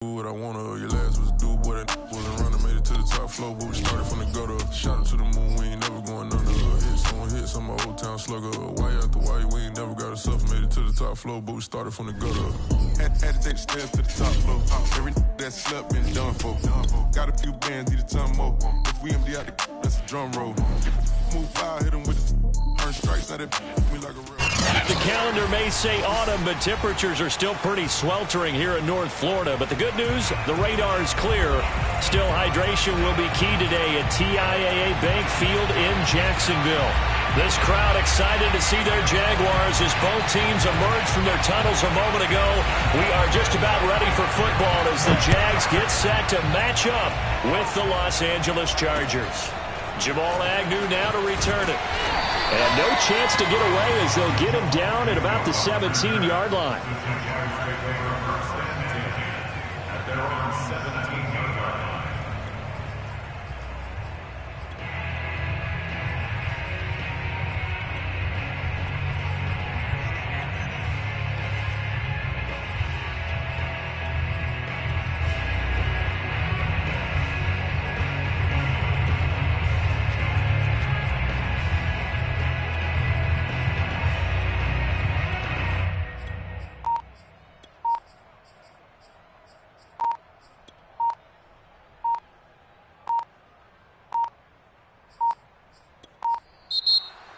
What I wanna, your last was a dude, boy, that wasn't running, made it to the top floor, but we started from the gutter. Shot it to the moon, we ain't never going under. Hits on hits, I'm an old town slugger. Why after why, we ain't never got a suffer, made it to the top floor, but we started from the gutter. Had to take the stairs to the top floor. Every that slept been done for. Got a few bands, need a ton more. If we empty out the that's a drum roll. Move foul, hit them with the earn strikes, now that me like a real. The calendar may say autumn, but temperatures are still pretty sweltering here in North Florida. But the good news, the radar is clear. Still, hydration will be key today at TIAA Bank Field in Jacksonville. This crowd excited to see their Jaguars as both teams emerged from their tunnels a moment ago. We are just about ready for football as the Jags get set to match up with the Los Angeles Chargers. Jamal Agnew now to return it. And no chance to get away as they'll get him down at about the 17-yard line.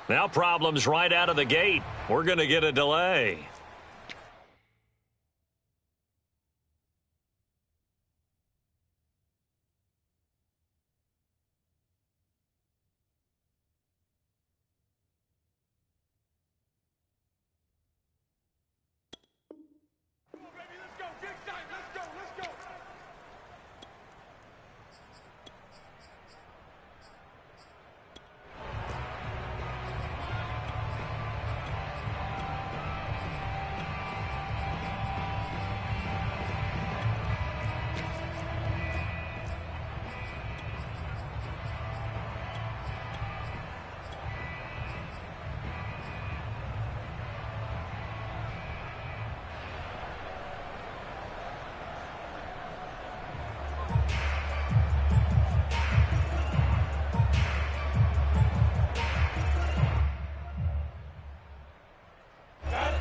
Now problems right out of the gate. We're going to get a delay.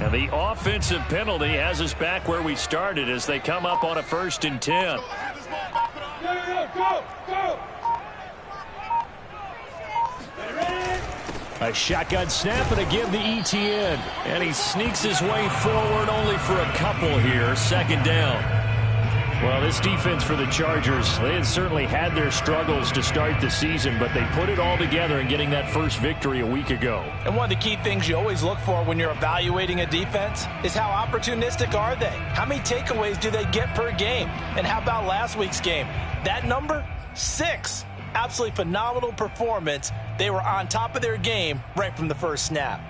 And the offensive penalty has us back where we started as they come up on a 1st and 10. A shotgun snap and again the ETN. And he sneaks his way forward only for a couple here. 2nd down. Well, this defense for the Chargers, they had certainly had their struggles to start the season, but they put it all together in getting that first victory a week ago. And one of the key things you always look for when you're evaluating a defense is how opportunistic are they? How many takeaways do they get per game? And how about last week's game? That number, 6. Absolutely phenomenal performance. They were on top of their game right from the first snap.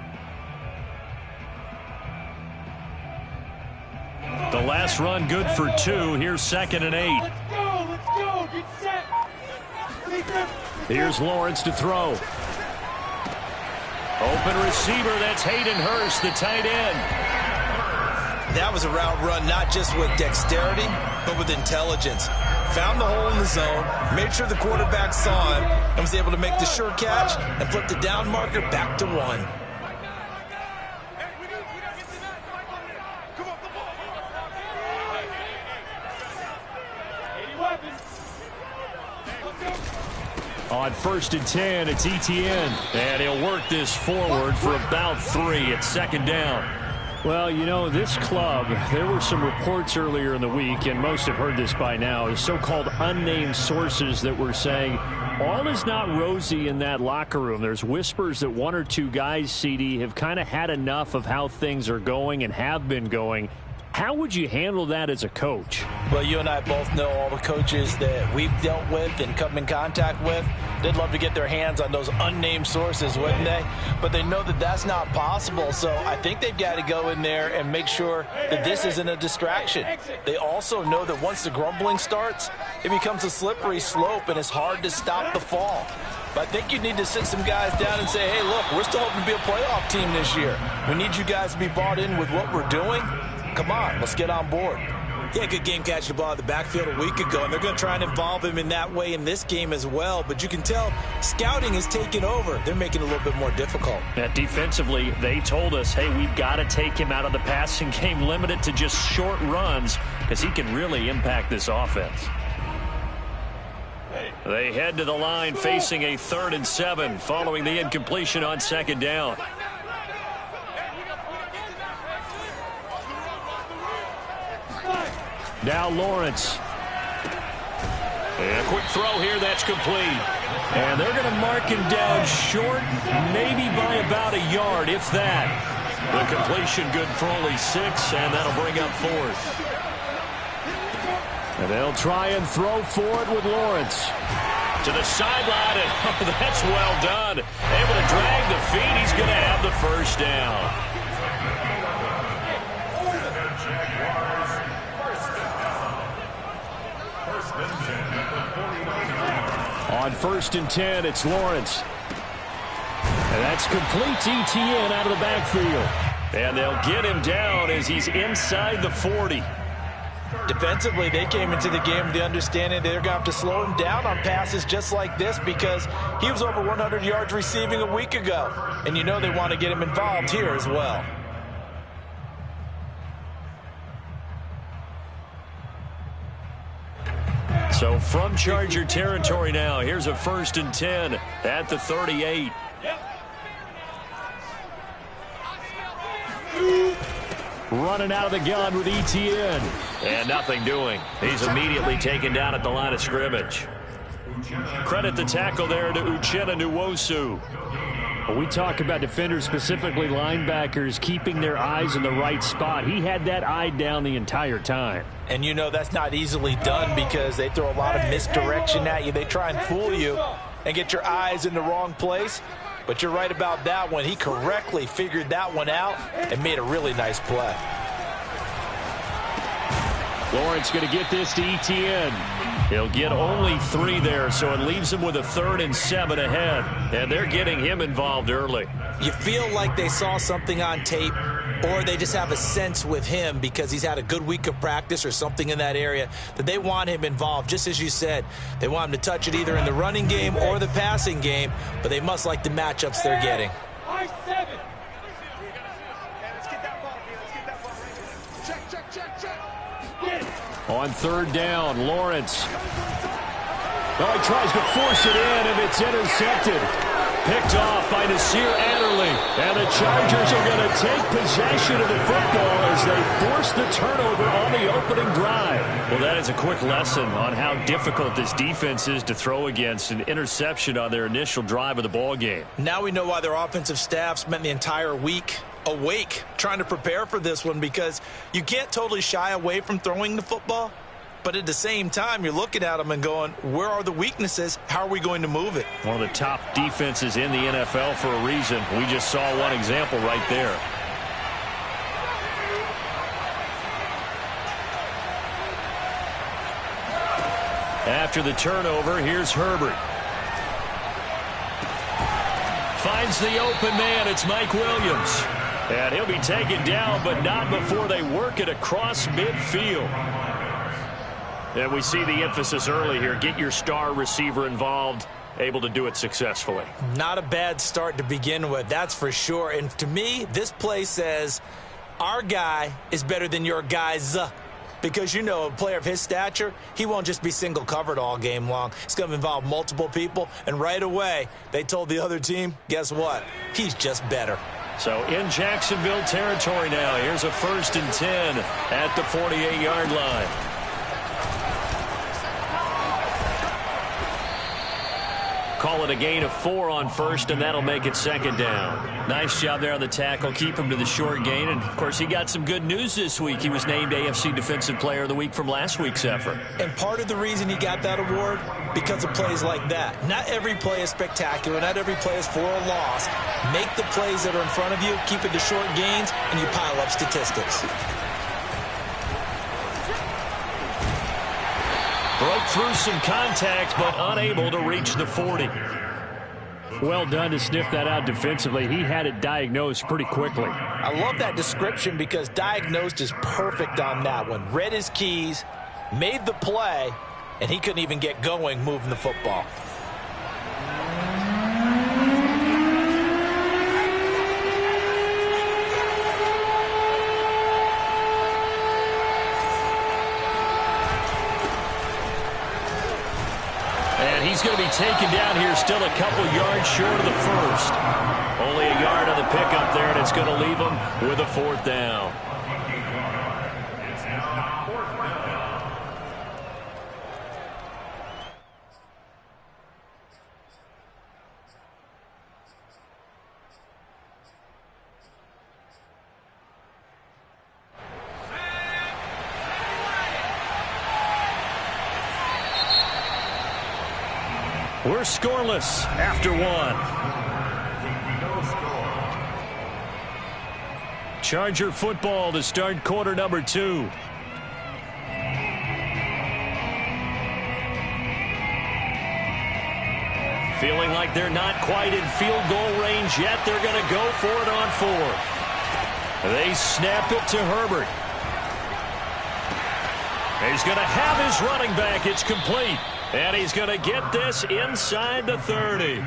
The last run good for 2. Here's 2nd and 8. Let's go, get set. Here's Lawrence to throw. Open receiver, that's Hayden Hurst, the tight end. That was a route run not just with dexterity, but with intelligence. Found the hole in the zone, made sure the quarterback saw him, and was able to make the sure catch and flip the down marker back to 1. On 1st and 10, it's ETN. And he'll work this forward for about 3 at 2nd down. Well, you know, this club, there were some reports earlier in the week, and most have heard this by now, so-called unnamed sources that were saying all is not rosy in that locker room. There's whispers that 1 or 2 guys, CD, have kind of had enough of how things are going and have been going. How would you handle that as a coach? Well, you and I both know all the coaches that we've dealt with and come in contact with. They'd love to get their hands on those unnamed sources, wouldn't they? But they know that that's not possible, so I think they've got to go in there and make sure that this isn't a distraction. They also know that once the grumbling starts, it becomes a slippery slope and it's hard to stop the fall. But I think you need to sit some guys down and say, hey, look, we're still hoping to be a playoff team this year. We need you guys to be bought in with what we're doing. Come on, let's get on board. Yeah, good game catching the ball at the backfield a week ago, and they're going to try and involve him in that way in this game as well. But you can tell scouting is taking over. They're making it a little bit more difficult. Yeah, defensively, they told us, hey, we've got to take him out of the passing game, limit it to just short runs, because he can really impact this offense. They head to the line facing a 3rd and 7 following the incompletion on 2nd down. Now Lawrence. And a quick throw here, that's complete. And they're going to mark him down short, maybe by about a yard, if that. The completion good for only 6, and that'll bring up 4th. And they'll try and throw for it with Lawrence. To the sideline, and oh, that's well done. Able to drag the feet. He's going to have the first down. On 1st and 10, it's Lawrence. And that's complete to Etienne out of the backfield. And they'll get him down as he's inside the 40. Defensively, they came into the game with the understanding they're going to have to slow him down on passes just like this because he was over 100 yards receiving a week ago. And you know they want to get him involved here as well. So from Charger territory now, here's a 1st and 10 at the 38. Running out of the gun with Etienne. And nothing doing. He's immediately taken down at the line of scrimmage. Credit the tackle there to Uchenna Nwosu. When we talk about defenders, specifically linebackers, keeping their eyes in the right spot, he had that eye down the entire time. And you know that's not easily done because they throw a lot of misdirection at you. They try and fool you and get your eyes in the wrong place. But you're right about that one. He correctly figured that one out and made a really nice play. Lawrence going to get this to Etienne. He'll get only 3 there, so it leaves him with a 3rd and 7 ahead. And they're getting him involved early. You feel like they saw something on tape, or they just have a sense with him because he's had a good week of practice or something in that area that they want him involved. Just as you said, they want him to touch it either in the running game or the passing game, but they must like the matchups they're getting. On 3rd down, Lawrence. Oh, he tries to force it in, and it's intercepted. Picked off by Nasir Adderley. And the Chargers are going to take possession of the football as they force the turnover on the opening drive. Well, that is a quick lesson on how difficult this defense is to throw against. An interception on their initial drive of the ball game. Now we know why their offensive staff spent the entire week awake trying to prepare for this one, because you can't totally shy away from throwing the football, but at the same time you're looking at them and going, where are the weaknesses? How are we going to move it? One of the top defenses in the NFL for a reason. We just saw one example right there. After the turnover, here's Herbert. Finds the open man. It's Mike Williams. And he'll be taken down, but not before they work it across midfield. And we see the emphasis early here. Get your star receiver involved. Able to do it successfully. Not a bad start to begin with, that's for sure. And to me, this play says our guy is better than your guys. Because, you know, a player of his stature, he won't just be single covered all game long. It's going to involve multiple people. And right away, they told the other team, guess what? He's just better. So in Jacksonville territory now, here's a 1st and 10 at the 48-yard line. Call it a gain of 4 on 1st, and that'll make it 2nd down. Nice job there on the tackle. Keep him to the short gain. And, of course, he got some good news this week. He was named AFC Defensive Player of the Week from last week's effort. And part of the reason he got that award, because of plays like that. Not every play is spectacular. Not every play is for a loss. Make the plays that are in front of you, keep it to short gains, and you pile up statistics. Broke through some contact, but unable to reach the 40. Well done to sniff that out defensively. He had it diagnosed pretty quickly. I love that description because diagnosed is perfect on that one. Read his keys, made the play, and he couldn't even get going moving the football. And he's going to be taken down here, still a couple yards short of the first. Only a yard on the pickup there, and it's going to leave him with a 4th down. We're scoreless after 1. Charger football to start quarter number 2. Feeling like they're not quite in field goal range yet. They're going to go for it on 4th. They snap it to Herbert. He's going to have his running back. It's complete. And he's going to get this inside the 30.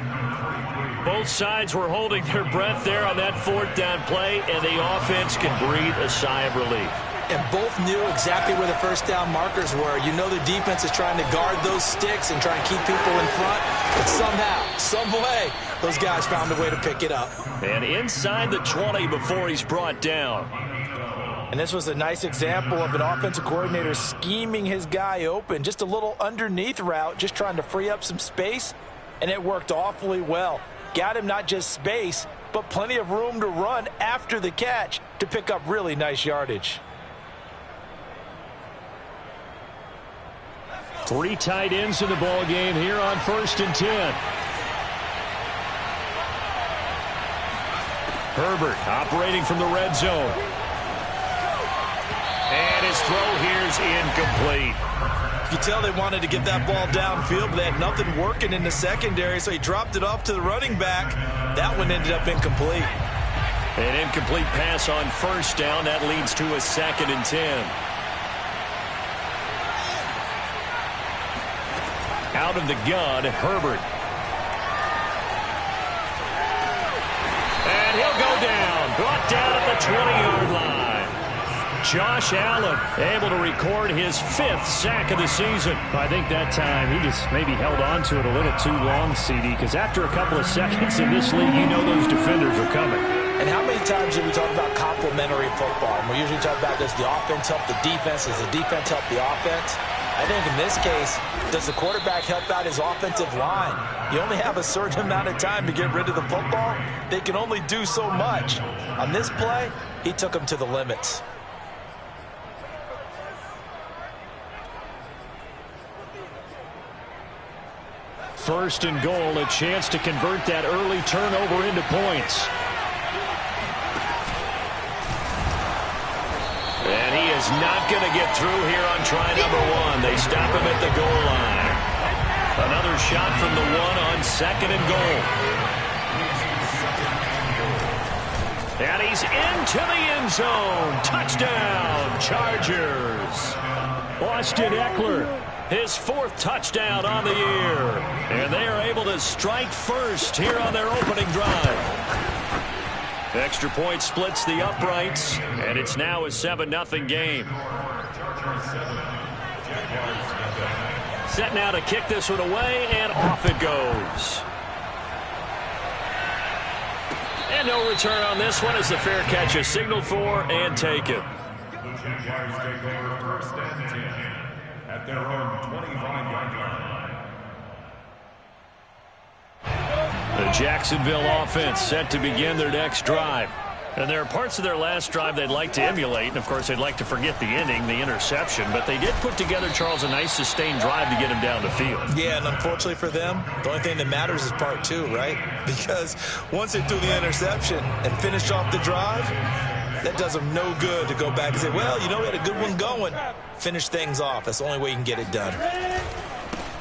Both sides were holding their breath there on that 4th down play, and the offense can breathe a sigh of relief. And both knew exactly where the first down markers were. You know the defense is trying to guard those sticks and try and keep people in front. But somehow, some way, those guys found a way to pick it up. And inside the 20 before he's brought down. And this was a nice example of an offensive coordinator scheming his guy open. Just a little underneath route, just trying to free up some space, and it worked awfully well. Got him not just space, but plenty of room to run after the catch to pick up really nice yardage. 3 tight ends in the ball game here on 1st and 10. Herbert operating from the red zone. And his throw here's incomplete. You tell they wanted to get that ball downfield, but they had nothing working in the secondary, so he dropped it off to the running back. That one ended up incomplete. An incomplete pass on 1st down. That leads to a 2nd and 10. Out of the gun, Herbert. And he'll go down. Brought down at the 20-yard line. Josh Allen able to record his 5th sack of the season. I think that time he just maybe held on to it a little too long, CD, because after a couple of seconds in this league, you know those defenders are coming. And how many times do we talk about complementary football? And we usually talk about, does the offense help the defense? Does the defense help the offense? I think in this case, does the quarterback help out his offensive line? You only have a certain amount of time to get rid of the football. They can only do so much. On this play, he took them to the limits. First and goal, a chance to convert that early turnover into points. And he is not going to get through here on try number 1. They stop him at the goal line. Another shot from the 1 on 2nd and goal. And he's into the end zone. Touchdown, Chargers. Austin Eckler, his 4th touchdown on the year. And they are able to strike first here on their opening drive. Extra point splits the uprights, and it's now a 7-0 game. Set now to kick this one away, and off it goes. And no return on this one as the fair catch is signaled for and taken. The Jaguars take over 1st and 10 at their own 25-yard line. The Jacksonville offense set to begin their next drive. And there are parts of their last drive they'd like to emulate. And, of course, they'd like to forget the ending, the interception. But they did put together, Charles, a nice sustained drive to get him down the field. Yeah, and unfortunately for them, the only thing that matters is part 2, right? Because once they threw the interception and finished off the drive, that does them no good to go back and say, well, you know, we had a good one going. Finish things off. That's the only way you can get it done.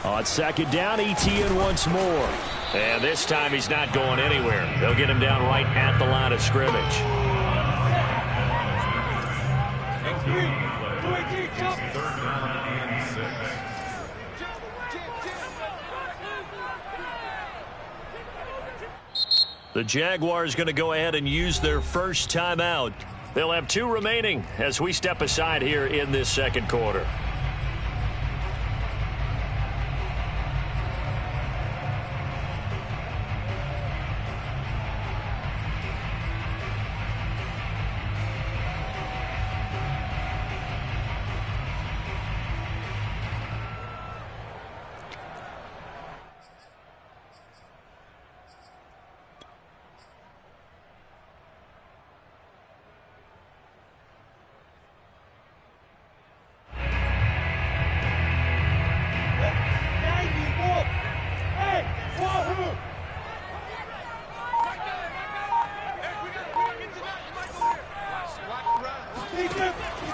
On second down, Etienne once more. And this time he's not going anywhere. They'll get him down right at the line of scrimmage. Third down and 6. The Jaguars going to go ahead and use their first timeout. They'll have 2 remaining as we step aside here in this second quarter.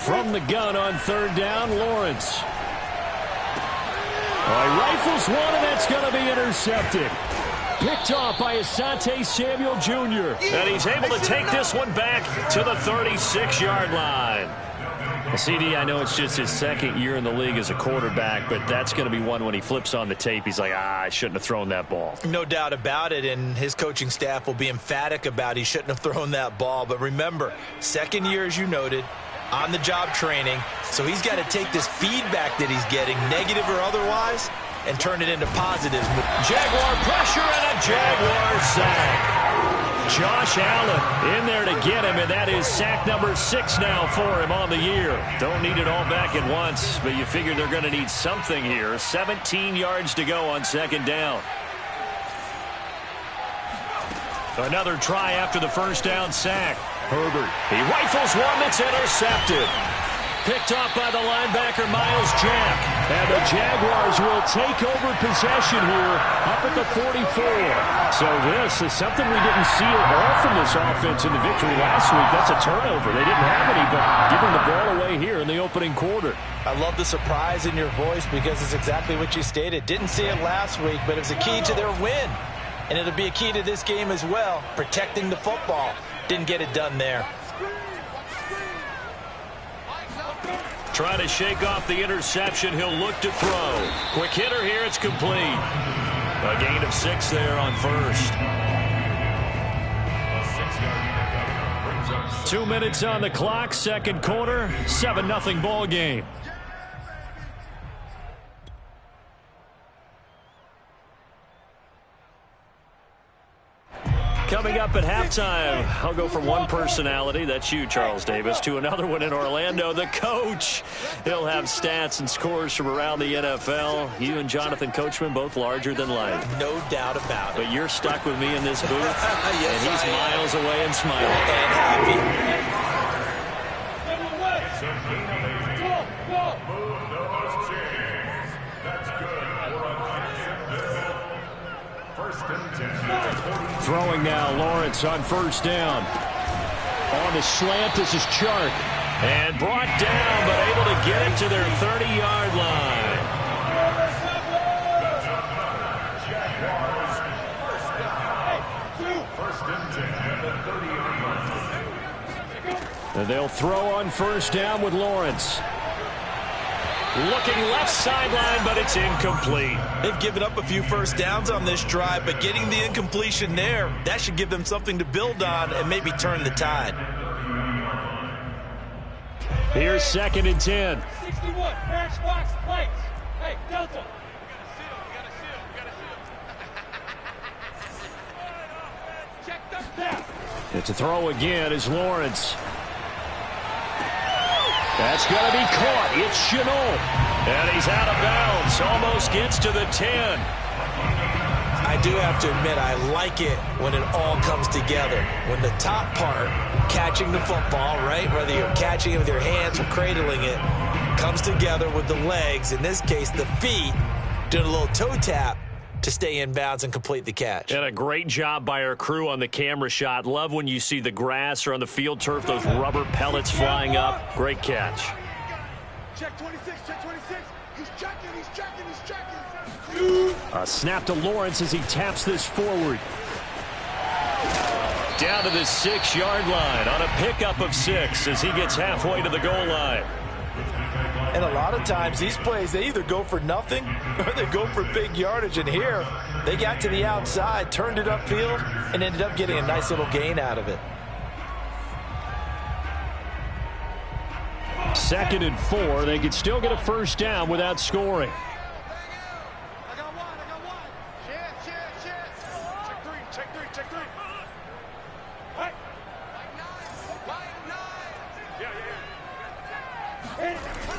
From the gun on third down, Lawrence. He rifles one, and that's going to be intercepted. Picked off by Asante Samuel Jr. And he's able to take this one back to the 36-yard line. CD, I know it's just his second year in the league as a quarterback, but that's going to be one when he flips on the tape. He's like, I shouldn't have thrown that ball. No doubt about it, and his coaching staff will be emphatic about he shouldn't have thrown that ball. But remember, second year, as you noted, on-the-job training, so he's got to take this feedback that he's getting, negative or otherwise, and turn it into positives. Jaguar pressure and a Jaguar sack. Josh Allen in there to get him, and that is sack number 6 now for him on the year. Don't need it all back at once, but you figure they're going to need something here. 17 yards to go on second down. Another try after the first down sack. Herbert, he rifles one that's intercepted. Picked off by the linebacker, Miles Jack. And the Jaguars will take over possession here up at the 44. So this is something we didn't see at all from this offense in the victory last week. That's a turnover. They didn't have any, but giving the ball away here in the opening quarter. I love the surprise in your voice because it's exactly what you stated. Didn't see it last week, but it was a key to their win. And it'll be a key to this game as well, protecting the football. Didn't get it done there. Trying to shake off the interception. He'll look to throw. Quick hitter here. It's complete. A gain of 6 there on first. 2 minutes on the clock. Second quarter. 7-0 ball game. Coming up at halftime, I'll go from one personality, that's you, Charles Davis, to another one in Orlando, the coach. He'll have stats and scores from around the NFL. You and Jonathan Coachman, both larger than life. No doubt about it. But you're stuck with me in this booth, yes, and he's miles away and smiling. And happy. Throwing now, Lawrence on first down. On the slant, this is Chark. And brought down, but able to get it to their 30-yard line. And they'll throw on first down with Lawrence. Looking left sideline, but it's incomplete. They've given up a few first downs on this drive, but getting the incompletion there, that should give them something to build on and maybe turn the tide. Here's 2nd and 10. 61, Matchbox plates. Hey, Delta. Check the snap. It's a throw again is Lawrence. That's going to be caught. It's Shenault. And he's out of bounds. Almost gets to the 10. I do have to admit, I like it when it all comes together. When the top part, catching the football, right, whether you're catching it with your hands or cradling it, comes together with the legs, in this case the feet, doing a little toe tap to stay in bounds and complete the catch. And a great job by our crew on the camera shot. Love when you see the grass or on the field turf, those rubber pellets flying up. Great catch. Check 26, check 26. A snap to Lawrence as he taps this forward. Down to the 6-yard line on a pickup of 6 as he gets halfway to the goal line. And a lot of times these plays, they either go for nothing or they go for big yardage. And here, they got to the outside, turned it upfield, and ended up getting a nice little gain out of it. 2nd and 4. They could still get a first down without scoring.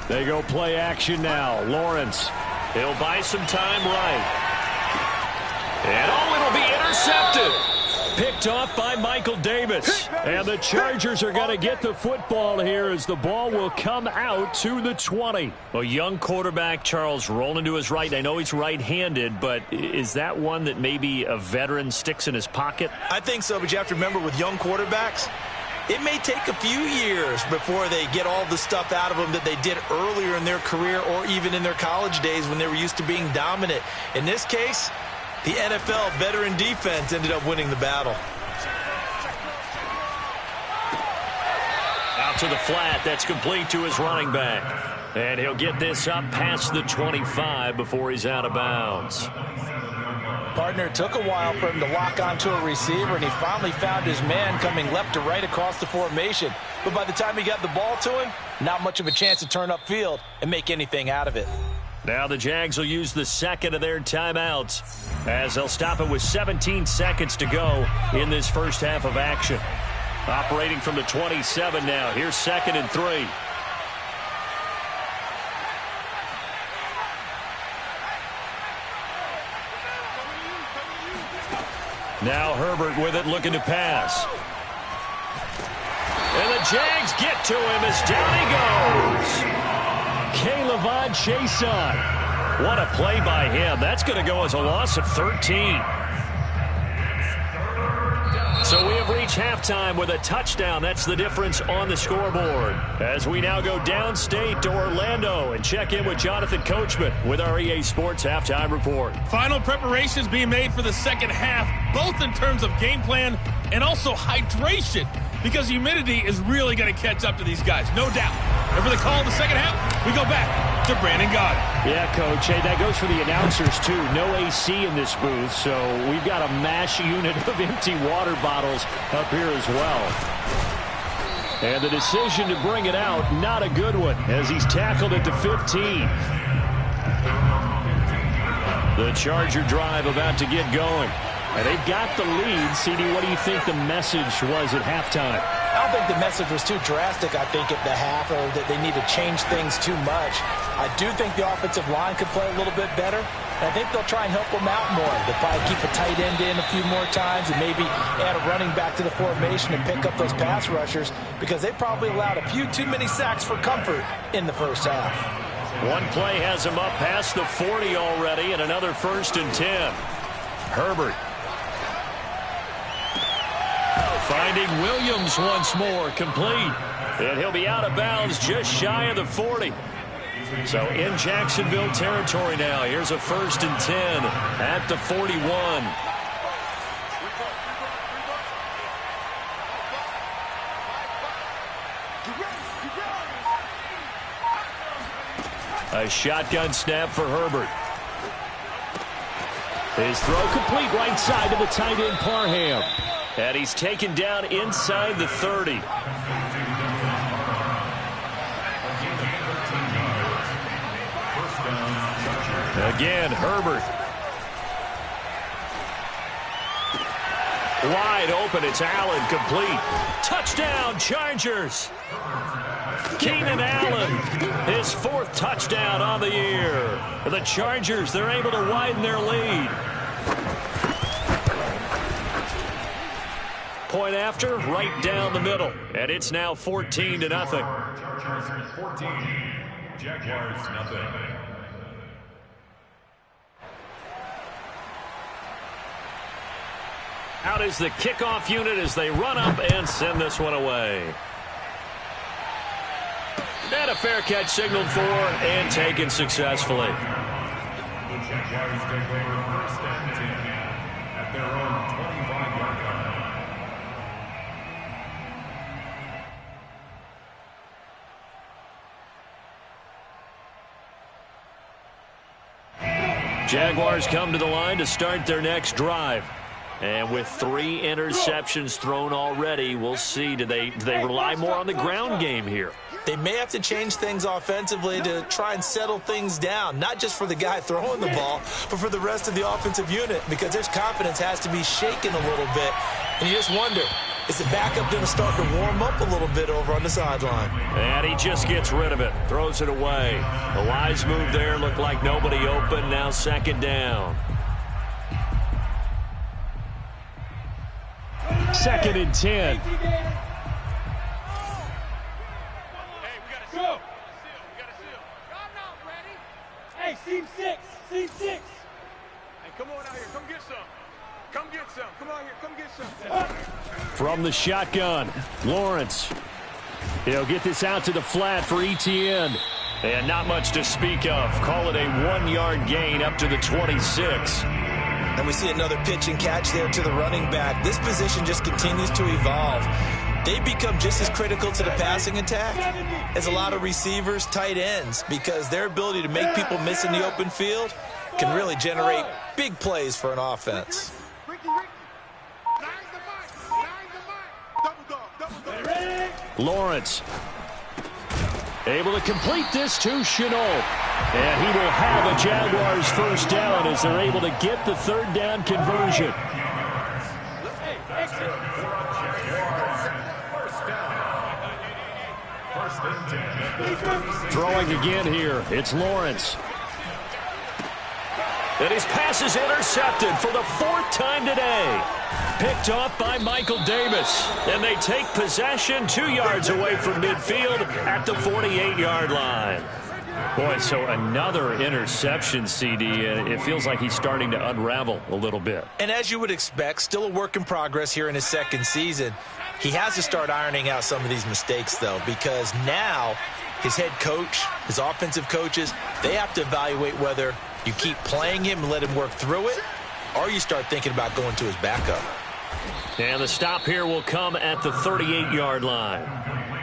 They go play action now. Lawrence. He'll buy some time right. And it'll be intercepted. Picked off by Michael Davis. And the Chargers are going to get the football here as the ball will come out to the 20. A young quarterback, Charles, rolling to his right. I know he's right-handed, but is that one that maybe a veteran sticks in his pocket? I think so, but you have to remember with young quarterbacks, it may take a few years before they get all the stuff out of them that they did earlier in their career or even in their college days when they were used to being dominant. In this case, the NFL veteran defense ended up winning the battle. Out to the flat. That's complete to his running back. And he'll get this up past the 25 before he's out of bounds. Partner, it took a while for him to lock onto a receiver, and he finally found his man coming left to right across the formation. But by the time he got the ball to him, not much of a chance to turn upfield and make anything out of it. Now the Jags will use the second of their timeouts as they'll stop it with 17 seconds to go in this first half of action. Operating from the 27 now. Here's 2nd and 3. Now Herbert with it, looking to pass. And the Jags get to him as down he goes. K'Lavon Chaisson. What a play by him. That's going to go as a loss of 13. So we have reached halftime with a touchdown. That's the difference on the scoreboard. As we now go downstate to Orlando and check in with Jonathan Coachman with our EA Sports Halftime Report. Final preparations being made for the second half, both in terms of game plan and also hydration, because humidity is really going to catch up to these guys, no doubt. And for the call in the second half, we go back to Brandon Gaudin. Yeah, Coach. Hey, that goes for the announcers, too. No AC in this booth, so we've got a mash unit of empty water bottles up here as well. And the decision to bring it out, not a good one, as he's tackled at the 15. The Charger drive about to get going. And they've got the lead. CD, what do you think the message was at halftime? I don't think the message was too drastic, I think, at the half, or that they need to change things too much. I do think the offensive line could play a little bit better, and I think they'll try and help them out more. They'll probably keep a tight end in a few more times and maybe add a running back to the formation and pick up those pass rushers, because they probably allowed a few too many sacks for comfort in the first half. One play has him up past the 40 already, and another 1st and 10. Herbert. Finding Williams once more, complete. And he'll be out of bounds just shy of the 40. So in Jacksonville territory now. Here's a 1st and 10 at the 41. A shotgun snap for Herbert. His throw complete right side to the tight end Parham. And he's taken down inside the 30. Again, Herbert. Wide open, it's Allen, complete. Touchdown, Chargers. Keenan Allen, his 4th touchdown on the year. The Chargers, they're able to widen their lead. Point after, right down the middle. And it's now 14-0. Chargers 14, Jaguars nothing. Out is the kickoff unit as they run up and send this one away. And a fair catch signaled for and taken successfully. The Jaguars take over first and 10 at their own 25-yard line. Jaguars come to the line to start their next drive. And with 3 interceptions thrown already, we'll see. Do they rely more on the ground game here? They may have to change things offensively to try and settle things down, not just for the guy throwing the ball, but for the rest of the offensive unit, because their confidence has to be shaken a little bit. And you just wonder, is the backup going to start to warm up a little bit over on the sideline? And he just gets rid of it, throws it away. A wise move there, looked like nobody open, now second down. 2nd and 10. Go. Hey, seam 6. Seam 6. Hey, come on out here. Come get some. Come get some. Come out here. Come get some. From the shotgun, Lawrence. He'll get this out to the flat for Etienne. And not much to speak of. Call it a 1-yard gain up to the 26. And we see another pitch and catch there to the running back. This position just continues to evolve. They become just as critical to the passing attack as a lot of receivers, tight ends, because their ability to make people miss in the open field can really generate big plays for an offense. Lawrence able to complete this to Shenault. And he will have a Jaguars first down as they're able to get the 3rd down conversion. Throwing again here, it's Lawrence. And his pass is intercepted for the 4th time today. Picked off by Michael Davis. And they take possession 2 yards away from midfield at the 48-yard line. Boy, so another interception, CD. It feels like he's starting to unravel a little bit. And as you would expect, still a work in progress here in his 2nd season. He has to start ironing out some of these mistakes, though, because now his head coach, his offensive coaches, they have to evaluate whether you keep playing him and let him work through it, or you start thinking about going to his backup. And the stop here will come at the 38-yard line.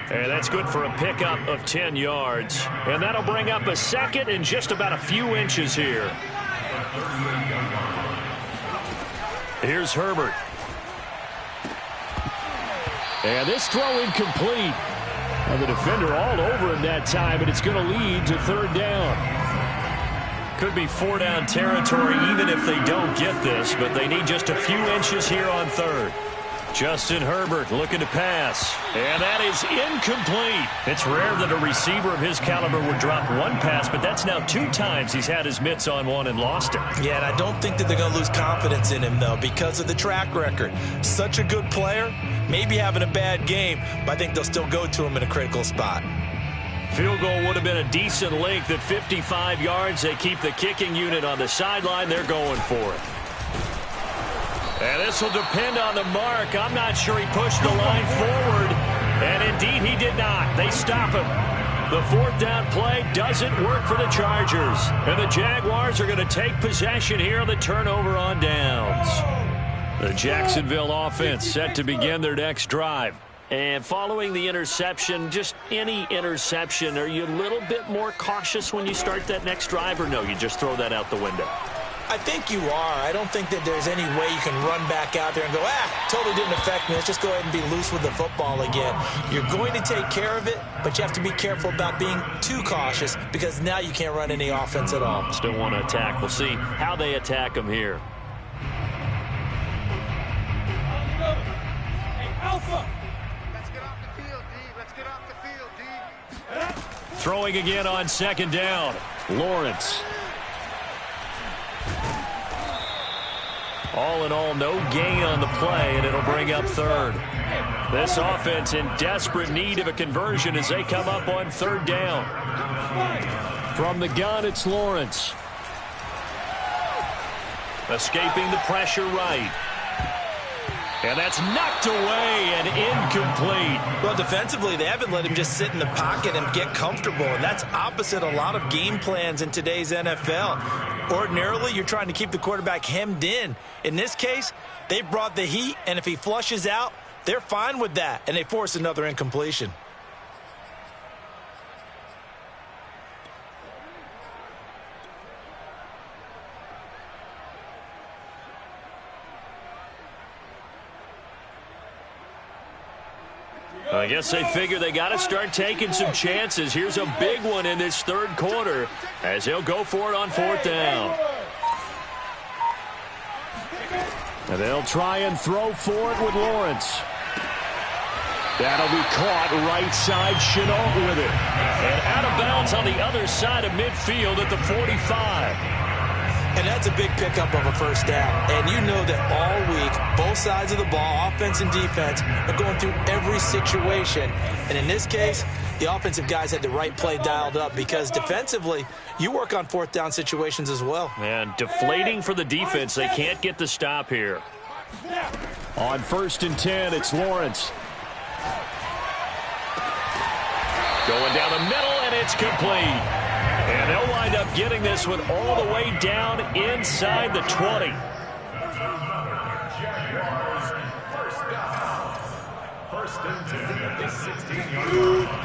And that's good for a pickup of 10 yards. And that'll bring up a 2nd and just about a few inches here. Here's Herbert. And this throw incomplete. And the defender all over him that time, but it's going to lead to 3rd down. Could be 4-down territory even if they don't get this, but they need just a few inches here on 3rd. Justin Herbert looking to pass, and that is incomplete. It's rare that a receiver of his caliber would drop one pass, but that's now 2 times he's had his mitts on one and lost it. Yeah, and I don't think that they're going to lose confidence in him, though, because of the track record. Such a good player, maybe having a bad game, but I think they'll still go to him in a critical spot. Field goal would have been a decent length at 55 yards. They keep the kicking unit on the sideline. They're going for it. And this will depend on the mark. I'm not sure he pushed the line forward. And indeed, he did not. They stop him. The 4th down play doesn't work for the Chargers. And the Jaguars are going to take possession here on the turnover on downs. The Jacksonville offense set to begin their next drive. And following the interception, just any interception, are you a little bit more cautious when you start that next drive, or no, you just throw that out the window? I think you are. I don't think that there's any way you can run back out there and go, totally didn't affect me. Let's just go ahead and be loose with the football again. You're going to take care of it, but you have to be careful about being too cautious because now you can't run any offense at all. Still want to attack. We'll see how they attack them here. Hey, Alpha. Let's get off the field, D. Let's get off the field, D. Throwing again on 2nd down. Lawrence. All in all, no gain on the play, and it'll bring up 3rd. This offense in desperate need of a conversion as they come up on 3rd down. From the gun, it's Lawrence. Escaping the pressure right. And that's knocked away and incomplete. Well, defensively, they haven't let him just sit in the pocket and get comfortable, and that's opposite a lot of game plans in today's NFL. Ordinarily, you're trying to keep the quarterback hemmed in. In this case, they brought the heat, and if he flushes out, they're fine with that, and they force another incompletion. I guess they figure they got to start taking some chances. Here's a big one in this third quarter as he'll go for it on fourth down. And they'll try and throw for it with Lawrence. That'll be caught right side. Shenault with it. And out of bounds on the other side of midfield at the 45. And that's a big pickup of a first down. And you know that all week, both sides of the ball, offense and defense, are going through every situation. And in this case, the offensive guys had the right play dialed up because defensively, you work on fourth down situations as well. And deflating for the defense. They can't get the stop here. On 1st and 10, it's Lawrence. Going down the middle, and it's complete. And they'll wind up getting this one all the way down inside the 20.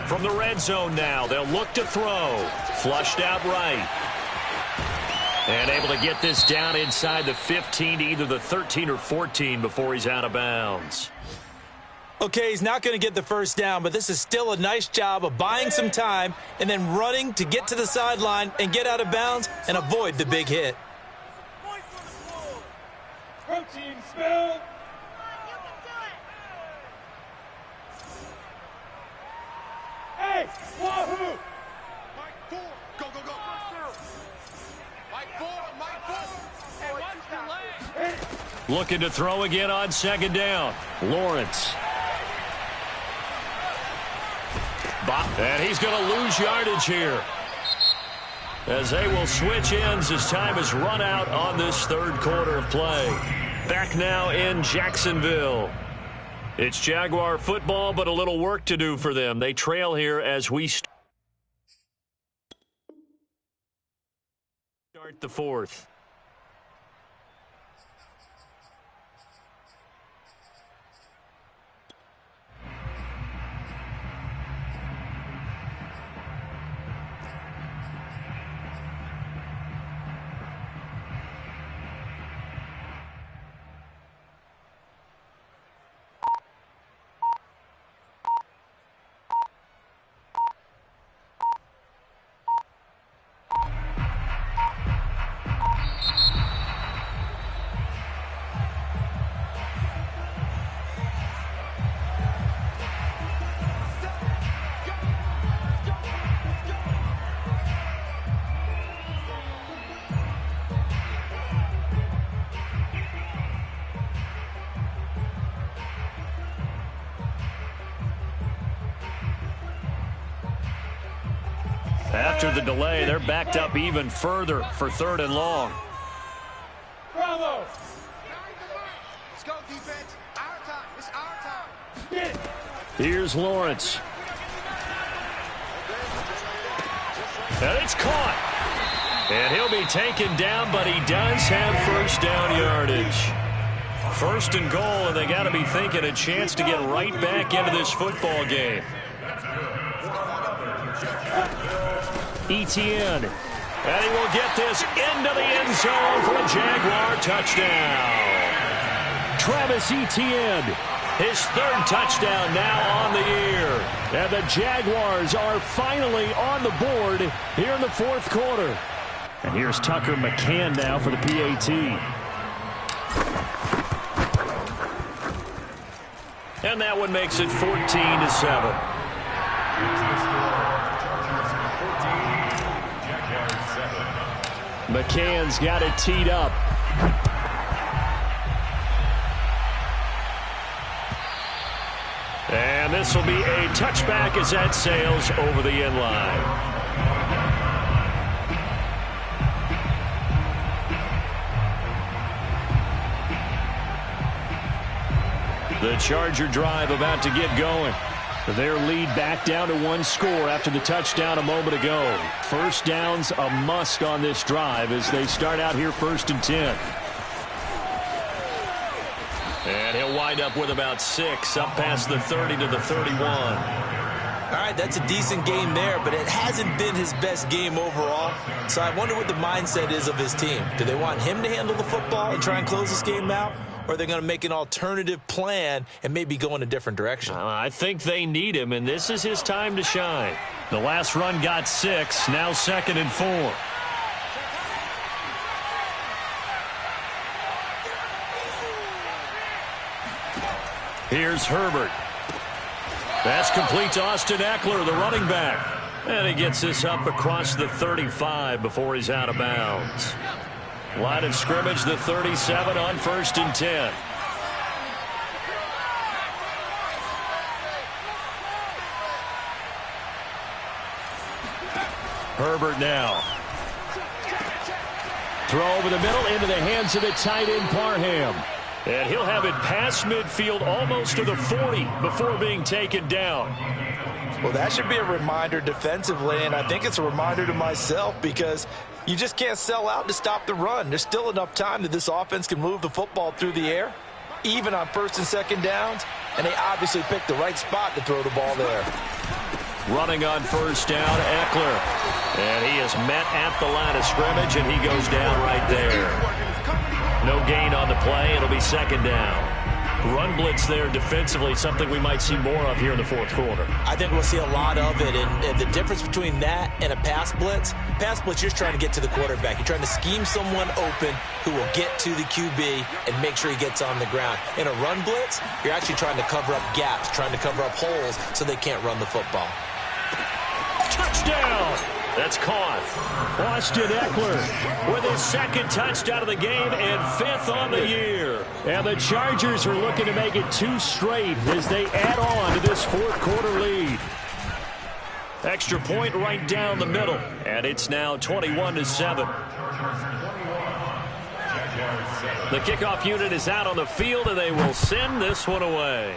From the red zone now, they'll look to throw. Flushed out right. And able to get this down inside the 15 to either the 13 or 14 before he's out of bounds. Okay, he's not going to get the first down, but this is still a nice job of buying some time and then running to get to the sideline and get out of bounds and avoid the big hit. Protein spell. Hey, Wahoo! Mike Ford, go, go, go. Mike Ford, Mike Ford. Hey, watch your legs. Looking to throw again on 2nd down. Lawrence. And he's going to lose yardage here as they will switch ends as time has run out on this third quarter of play. Back now in Jacksonville. It's Jaguar football, but a little work to do for them. They trail here as we start the fourth. After the delay, they're backed up even further for 3rd and long. Bravo! Let's go, defense. Our time. It's our time. Here's Lawrence. And it's caught. And he'll be taken down, but he does have first down yardage. 1st and goal, and they got to be thinking a chance to get right back into this football game. Etienne. And he will get this into the end zone for a Jaguar touchdown. Travis Etienne, his 3rd touchdown now on the year. And the Jaguars are finally on the board here in the 4th quarter. And here's Tucker McCann now for the PAT. And that one makes it 14-7. McCann's got it teed up. And this will be a touchback as that sails over the end line. The Charger drive about to get going. Their lead back down to 1 score after the touchdown a moment ago. First down's a must on this drive as they start out here 1st and 10. And he'll wind up with about 6 up past the 30 to the 31. All right, that's a decent game there, but it hasn't been his best game overall. So I wonder what the mindset is of his team. Do they want him to handle the football and try and close this game out? Or are they going to make an alternative plan and maybe go in a different direction? I think they need him, and this is his time to shine. The last run got 6, now 2nd and 4. Here's Herbert. That's complete to Austin Eckler, the running back. And he gets this up across the 35 before he's out of bounds. Line of scrimmage, the 37 on 1st and 10. Herbert now. Throw over the middle into the hands of the tight end Parham. And he'll have it past midfield almost to the 40 before being taken down. Well, that should be a reminder defensively, and I think it's a reminder to myself because you just can't sell out to stop the run. There's still enough time that this offense can move the football through the air, even on 1st and 2nd downs, and they obviously picked the right spot to throw the ball there. Running on 1st down, Eckler. And he is met at the line of scrimmage, and he goes down right there. No gain on the play. It'll be 2nd down. Run blitz there defensively, something we might see more of here in the 4th quarter. I think we'll see a lot of it, and the difference between that and a pass blitz, you're just trying to get to the quarterback. You're trying to scheme someone open who will get to the QB and make sure he gets on the ground. In a run blitz, you're actually trying to cover up gaps, trying to cover up holes so they can't run the football. Touchdown! That's caught. Austin Eckler with his 2nd touchdown of the game and 5th on the year. And the Chargers are looking to make it 2 straight as they add on to this 4th quarter lead. Extra point right down the middle. And it's now 21-7. The kickoff unit is out on the field, and they will send this one away.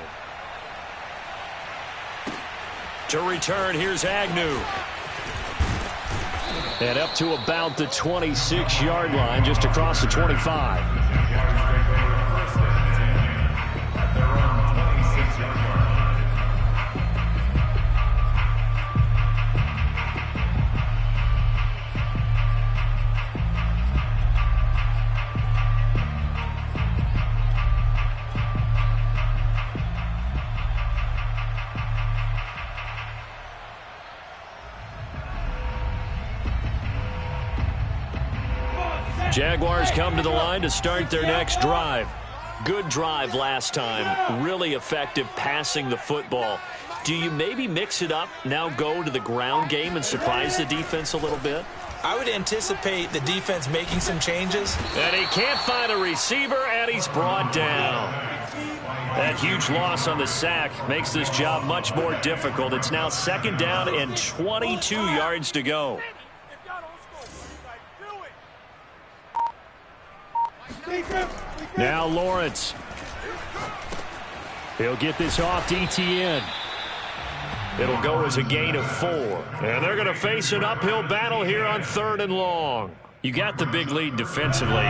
To return, here's Agnew. And up to about the 26-yard line, just across the 25. Jaguars come to the line to start their next drive. Good drive last time. Really effective passing the football. Do you maybe mix it up, now go to the ground game and surprise the defense a little bit? I would anticipate the defense making some changes. And he can't find a receiver, and he's brought down. That huge loss on the sack makes this job much more difficult. It's now 2nd down and 22 yards to go. Now Lawrence. He'll get this off to Etienne. It'll go as a gain of 4. And they're going to face an uphill battle here on 3rd and long. You got the big lead defensively.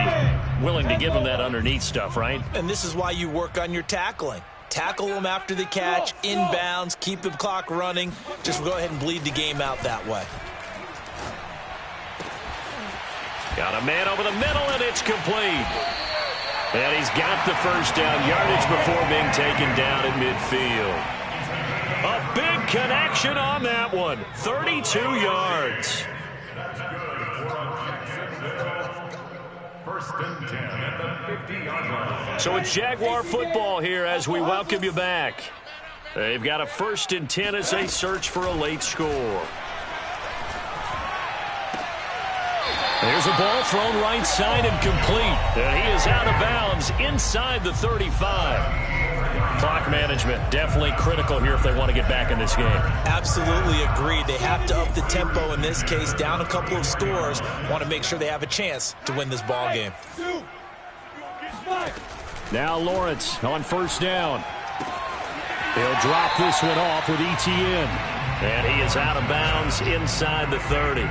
Willing to give them that underneath stuff, right? And this is why you work on your tackling. Tackle them after the catch, inbounds, keep the clock running. Just go ahead and bleed the game out that way. Got a man over the middle, and it's complete. And he's got the 1st down yardage before being taken down at midfield. A big connection on that one. 32 yards. 1st and 10 at the 50-yard line. So it's Jaguar football here as we welcome you back. They've got a 1st and 10 as they search for a late score. There's a ball thrown right side and complete. And he is out of bounds inside the 35. Clock management definitely critical here if they want to get back in this game. Absolutely agreed. They have to up the tempo in this case, down a couple of scores. Want to make sure they have a chance to win this ball game. Now Lawrence on 1st down. He'll drop this one off with Etienne. And he is out of bounds inside the 30.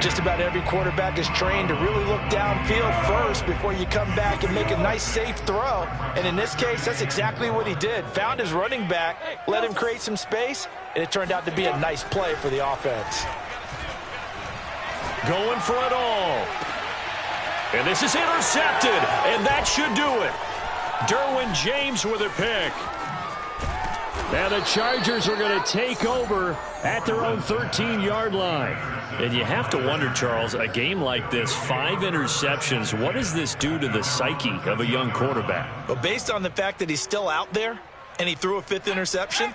Just about every quarterback is trained to really look downfield first before you come back and make a nice, safe throw. And in this case, that's exactly what he did. Found his running back, let him create some space, and it turned out to be a nice play for the offense. Going for it all. And this is intercepted, and that should do it. Derwin James with a pick. Now the Chargers are going to take over at their own 13-yard line. And you have to wonder, Charles, a game like this, 5 interceptions, what does this do to the psyche of a young quarterback? Well, based on the fact that he's still out there and he threw a 5th interception,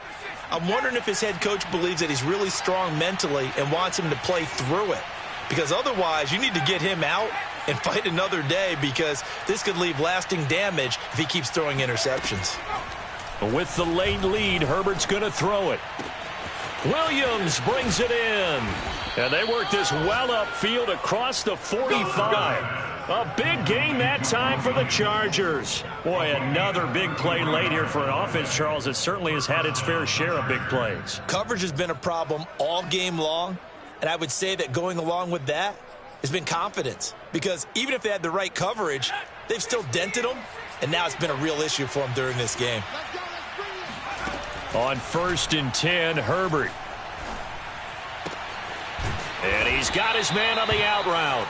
I'm wondering if his head coach believes that he's really strong mentally and wants him to play through it. Because otherwise, you need to get him out and fight another day, because this could leave lasting damage if he keeps throwing interceptions. With the late lead, Herbert's going to throw it. Williams brings it in. And they work this well upfield across the 45. A big gain that time for the Chargers. Boy, another big play late here for an offense, Charles, that certainly has had its fair share of big plays. Coverage has been a problem all game long, and I would say that going along with that has been confidence. Because even if they had the right coverage, they've still dented them, and now it's been a real issue for them during this game. On 1st and 10, Herbert. And he's got his man on the out route.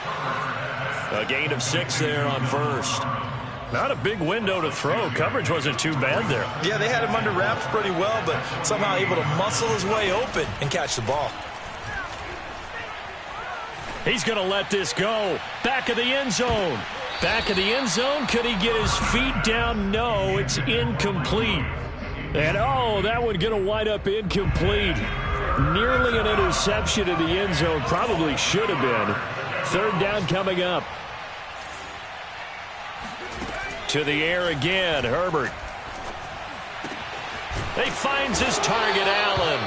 A gain of 6 there on 1st. Not a big window to throw. Coverage wasn't too bad there. Yeah, they had him under wraps pretty well, but somehow able to muscle his way open and catch the ball. He's going to let this go. Back of the end zone. Back of the end zone. Could he get his feet down? No, it's incomplete. And, oh, that one going to wind up incomplete. Nearly an interception in the end zone. Probably should have been. 3rd down coming up. To the air again, Herbert. He finds his target, Allen.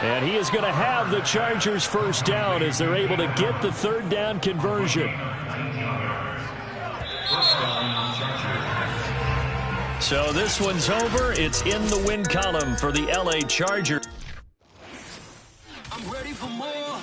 And he is going to have the Chargers 1st down as they're able to get the 3rd down conversion. So this one's over. It's in the win column for the LA Chargers. I'm ready for more.